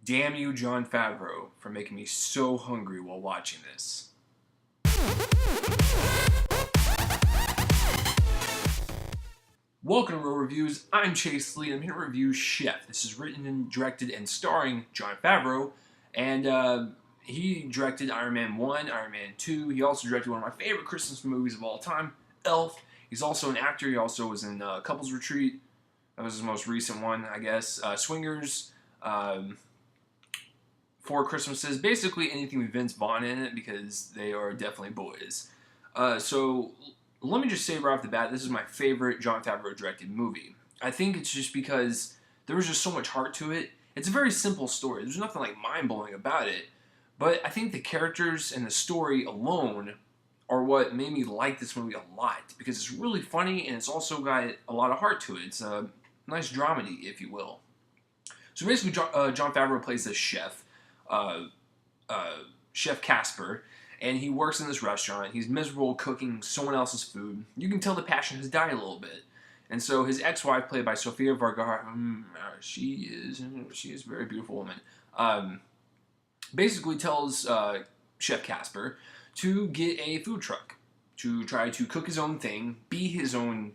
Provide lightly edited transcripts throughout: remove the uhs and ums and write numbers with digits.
Damn you, Jon Favreau, for making me so hungry while watching this. Welcome to Real Reviews. I'm Chase Lee, and I'm here to review Chef. This is written and directed and starring Jon Favreau, and he directed Iron Man 1, Iron Man 2. He also directed one of my favorite Christmas movies of all time, Elf. He's also an actor. He also was in Couples Retreat. That was his most recent one, I guess. Swingers, Four Christmases, basically anything with Vince Vaughn in it, because they are definitely boys. So let me just say right off the bat, this is my favorite Jon Favreau directed movie. I think it's just because there was just so much heart to it. It's a very simple story. There's nothing like mind-blowing about it. But I think the characters and the story alone are what made me like this movie a lot, because it's really funny and it's also got a lot of heart to it. It's a nice dramedy, if you will. So basically, Jon Favreau plays this chef, Chef Casper, and he works in this restaurant. He's miserable cooking someone else's food. You can tell the passion has died a little bit. And so his ex-wife, played by Sofia Vergara, she is a very beautiful woman, basically tells Chef Casper to get a food truck, to try to cook his own thing, be his own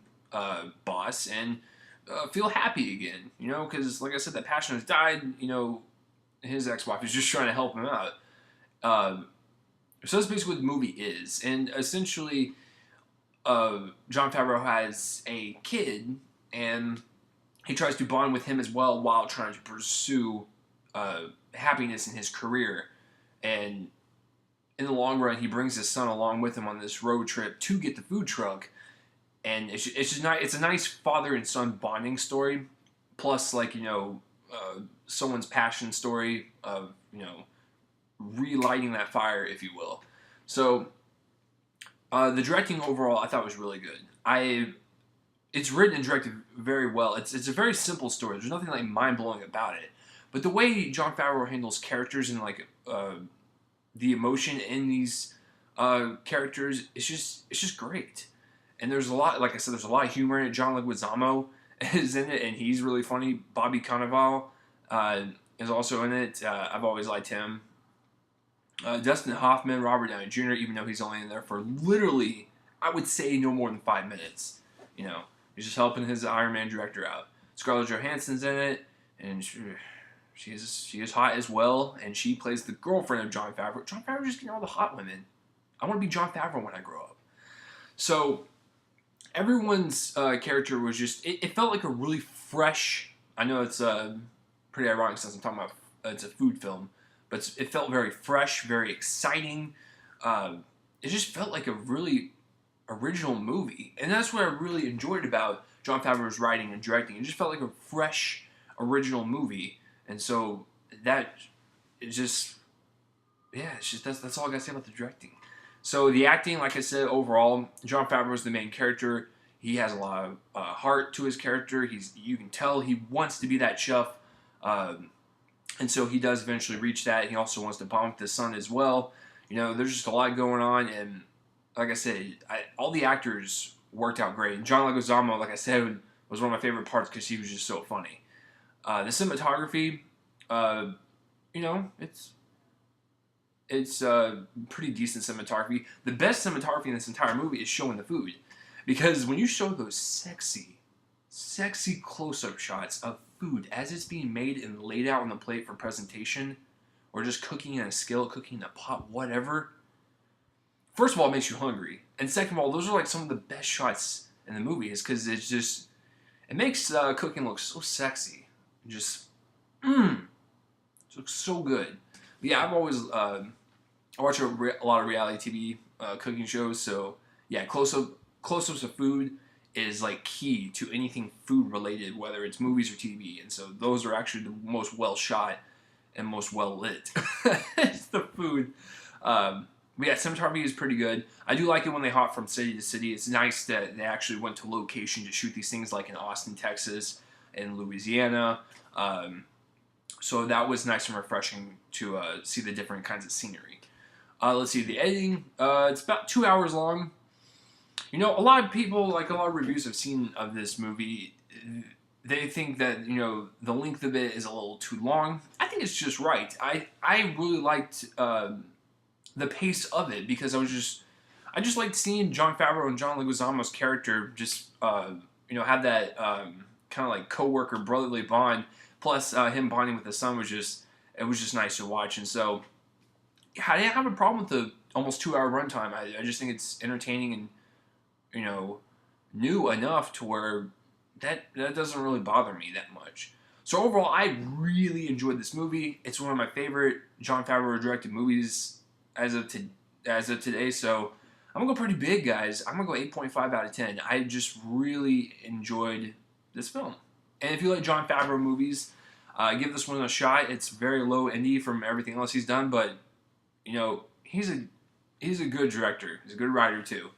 boss, and feel happy again. You know, because like I said, that passion has died. You know, his ex-wife is just trying to help him out. So that's basically what the movie is. And essentially, Jon Favreau has a kid, and he tries to bond with him as well while trying to pursue happiness in his career. And in the long run, he brings his son along with him on this road trip to get the food truck. And it's just not, it's a nice father and son bonding story, plus, like, you know, someone's passion story of, you know, relighting that fire, if you will. So the directing overall, I thought was really good. It's written and directed very well. It's a very simple story. There's nothing like mind-blowing about it. But the way Jon Favreau handles characters and like the emotion in these characters, it's just great. And there's a lot, like I said, there's a lot of humor in it. John Leguizamo is in it, and he's really funny. Bobby Cannavale is also in it. I've always liked him. Dustin Hoffman, Robert Downey Jr., even though he's only in there for literally, I would say, no more than 5 minutes. You know, he's just helping his Iron Man director out. Scarlett Johansson's in it, and she is hot as well, and she plays the girlfriend of Jon Favreau. Jon Favreau just getting all the hot women. I want to be Jon Favreau when I grow up. So everyone's character was just, it felt like a really fresh, I know it's pretty ironic since I'm talking about it's a food film, but it felt very fresh, very exciting. It just felt like a really original movie. And that's what I really enjoyed about Jon Favreau's writing and directing. It just felt like a fresh, original movie. And so that is just, yeah, it's just, that's all I gotta say about the directing. So the acting, like I said, overall, Jon Favreau is the main character. He has a lot of heart to his character. You can tell he wants to be that chef. And so he does eventually reach that. He also wants to bond with his son as well. You know, there's just a lot going on. And like I said, all the actors worked out great. And John Leguizamo, like I said, was one of my favorite parts because he was just so funny. The cinematography, you know, it's pretty decent cinematography. The best cinematography in this entire movie is showing the food. Because when you show those sexy close-up shots of food as it's being made and laid out on the plate for presentation, or just cooking in a skillet, cooking in a pot, whatever, first of all, it makes you hungry. And second of all, those are like some of the best shots in the movie, is because it's just, it makes cooking look so sexy. Just, it looks so good. But yeah, I've always, I watch a lot of reality TV cooking shows, so yeah, close-ups of food is like key to anything food related, whether it's movies or TV. And so those are actually the most well shot and most well lit. It's the food. But yeah, cinematography is pretty good. I do like it when they hop from city to city. It's nice that they actually went to location to shoot these things, like in Austin, Texas, and Louisiana. So that was nice and refreshing to see the different kinds of scenery. Let's see, the editing. It's about 2 hours long. You know, a lot of people, like a lot of reviews I've seen of this movie, they think that, you know, the length of it is a little too long. I think it's just right. I really liked the pace of it because I just liked seeing Jon Favreau and John Leguizamo's character just you know, have that kind of like co-worker brotherly bond. Plus him bonding with his son was just, it was just nice to watch. And so yeah, I didn't have a problem with the almost 2 hour runtime. I just think it's entertaining and, you know, new enough to where that doesn't really bother me that much. So overall, I really enjoyed this movie. It's one of my favorite Jon Favreau directed movies as of today. So I'm gonna go pretty big, guys. I'm gonna go 8.5 out of 10. I just really enjoyed this film. And if you like Jon Favreau movies, give this one a shot. It's very low indie from everything else he's done, but you know he's a good director. He's a good writer too.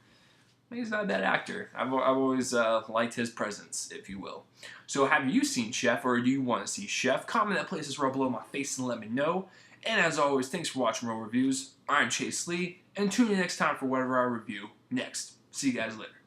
He's not a bad actor. I've always liked his presence, if you will. So have you seen Chef, or do you want to see Chef? Comment that places right below my face and let me know. And as always, thanks for watching Real Reviews. I'm Chase Lee, and tune in next time for whatever I review next. See you guys later.